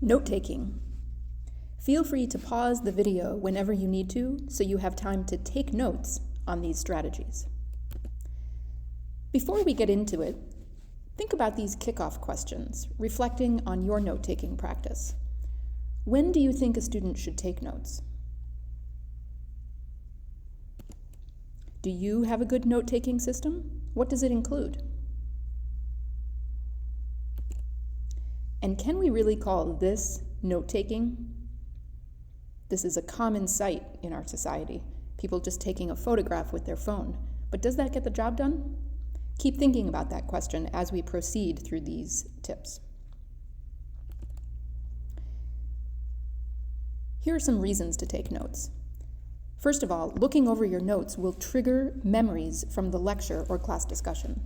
Note-taking. Feel free to pause the video whenever you need to so you have time to take notes on these strategies. Before we get into it, think about these kickoff questions, reflecting on your note-taking practice. When do you think a student should take notes? Do you have a good note-taking system? What does it include? And can we really call this note-taking? This is a common sight in our society, people just taking a photograph with their phone. But does that get the job done? Keep thinking about that question as we proceed through these tips. Here are some reasons to take notes. First of all, looking over your notes will trigger memories from the lecture or class discussion.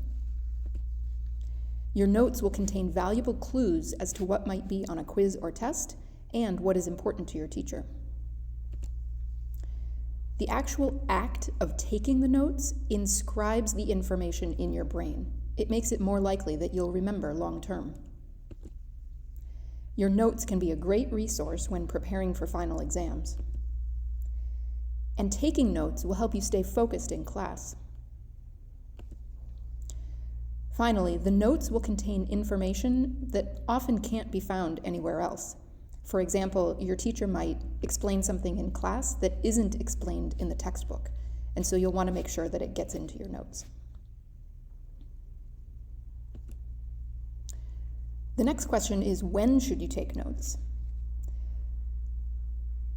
Your notes will contain valuable clues as to what might be on a quiz or test and what is important to your teacher. The actual act of taking the notes inscribes the information in your brain. It makes it more likely that you'll remember long term. Your notes can be a great resource when preparing for final exams. And taking notes will help you stay focused in class. Finally, the notes will contain information that often can't be found anywhere else. For example, your teacher might explain something in class that isn't explained in the textbook, and so you'll want to make sure that it gets into your notes. The next question is, when should you take notes?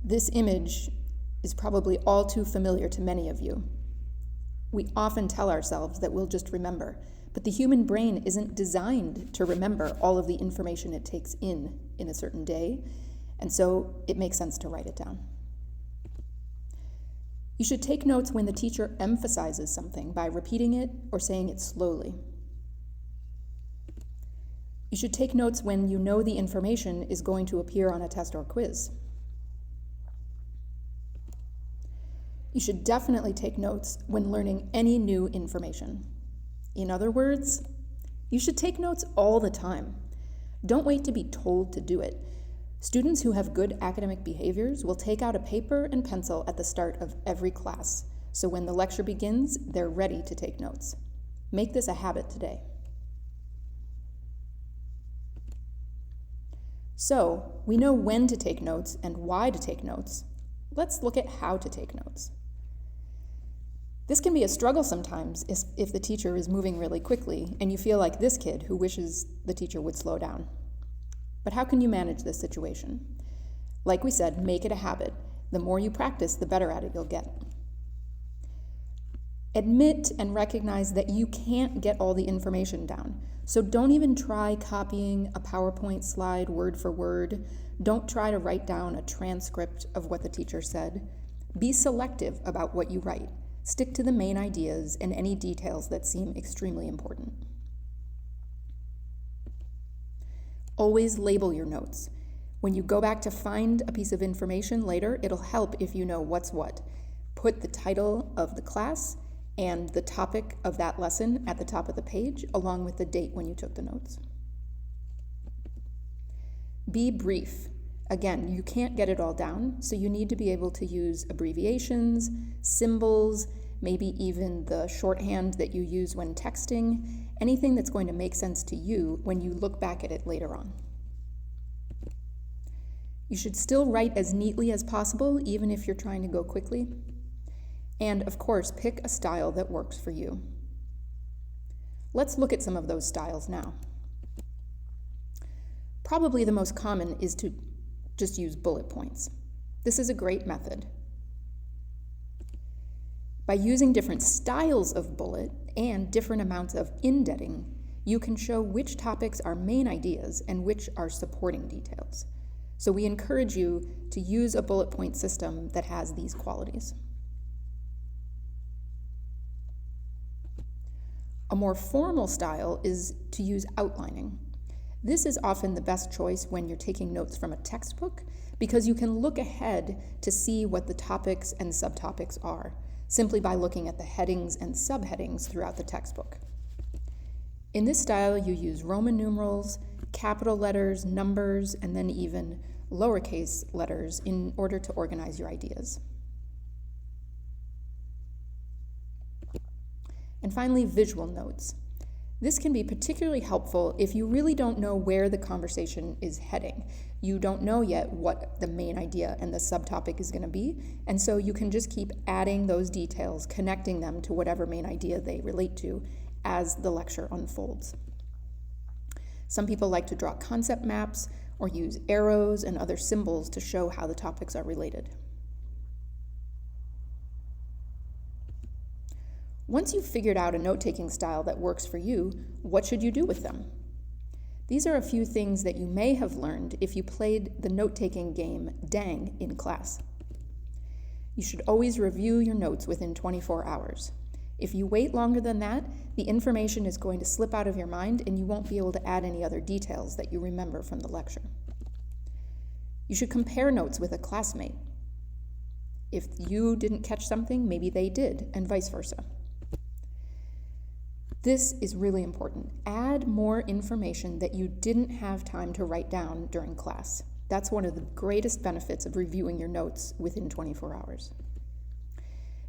This image is probably all too familiar to many of you. We often tell ourselves that we'll just remember, but the human brain isn't designed to remember all of the information it takes in a certain day, and so it makes sense to write it down. You should take notes when the teacher emphasizes something by repeating it or saying it slowly. You should take notes when you know the information is going to appear on a test or quiz. You should definitely take notes when learning any new information. In other words, you should take notes all the time. Don't wait to be told to do it. Students who have good academic behaviors will take out a paper and pencil at the start of every class, so when the lecture begins, they're ready to take notes. Make this a habit today. So, we know when to take notes and why to take notes. Let's look at how to take notes. This can be a struggle sometimes if the teacher is moving really quickly and you feel like this kid who wishes the teacher would slow down. But how can you manage this situation? Like we said, make it a habit. The more you practice, the better at it you'll get. Admit and recognize that you can't get all the information down. So don't even try copying a PowerPoint slide word for word. Don't try to write down a transcript of what the teacher said. Be selective about what you write. Stick to the main ideas and any details that seem extremely important. Always label your notes. When you go back to find a piece of information later, it'll help if you know what's what. Put the title of the class and the topic of that lesson at the top of the page, along with the date when you took the notes. Be brief. Again, you can't get it all down, so you need to be able to use abbreviations, symbols, maybe even the shorthand that you use when texting, anything that's going to make sense to you when you look back at it later on. You should still write as neatly as possible, even if you're trying to go quickly. And of course, pick a style that works for you. Let's look at some of those styles now. Probably the most common is to just use bullet points. This is a great method. By using different styles of bullet and different amounts of indenting, you can show which topics are main ideas and which are supporting details. So we encourage you to use a bullet point system that has these qualities. A more formal style is to use outlining. This is often the best choice when you're taking notes from a textbook because you can look ahead to see what the topics and subtopics are, simply by looking at the headings and subheadings throughout the textbook. In this style, you use Roman numerals, capital letters, numbers, and then even lowercase letters in order to organize your ideas. And finally, visual notes. This can be particularly helpful if you really don't know where the conversation is heading. You don't know yet what the main idea and the subtopic is going to be, and so you can just keep adding those details, connecting them to whatever main idea they relate to as the lecture unfolds. Some people like to draw concept maps or use arrows and other symbols to show how the topics are related. Once you've figured out a note-taking style that works for you, what should you do with them? These are a few things that you may have learned if you played the note-taking game Dang in class. You should always review your notes within 24 hours. If you wait longer than that, the information is going to slip out of your mind and you won't be able to add any other details that you remember from the lecture. You should compare notes with a classmate. If you didn't catch something, maybe they did, and vice versa. This is really important. Add more information that you didn't have time to write down during class. That's one of the greatest benefits of reviewing your notes within 24 hours.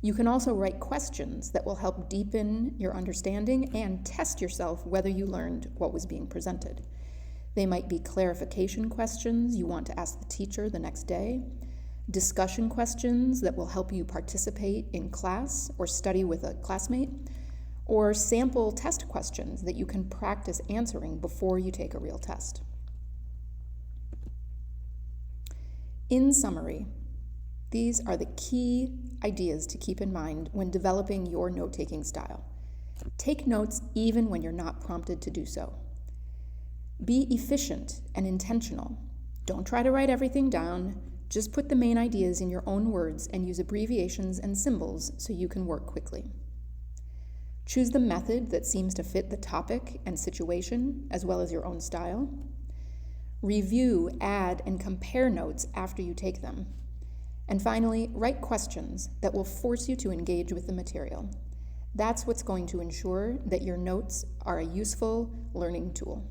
You can also write questions that will help deepen your understanding and test yourself whether you learned what was being presented. They might be clarification questions you want to ask the teacher the next day, discussion questions that will help you participate in class or study with a classmate, or sample test questions that you can practice answering before you take a real test. In summary, these are the key ideas to keep in mind when developing your note-taking style. Take notes even when you're not prompted to do so. Be efficient and intentional. Don't try to write everything down. Just put the main ideas in your own words and use abbreviations and symbols so you can work quickly. Choose the method that seems to fit the topic and situation, as well as your own style. Review, add, and compare notes after you take them. And finally, write questions that will force you to engage with the material. That's what's going to ensure that your notes are a useful learning tool.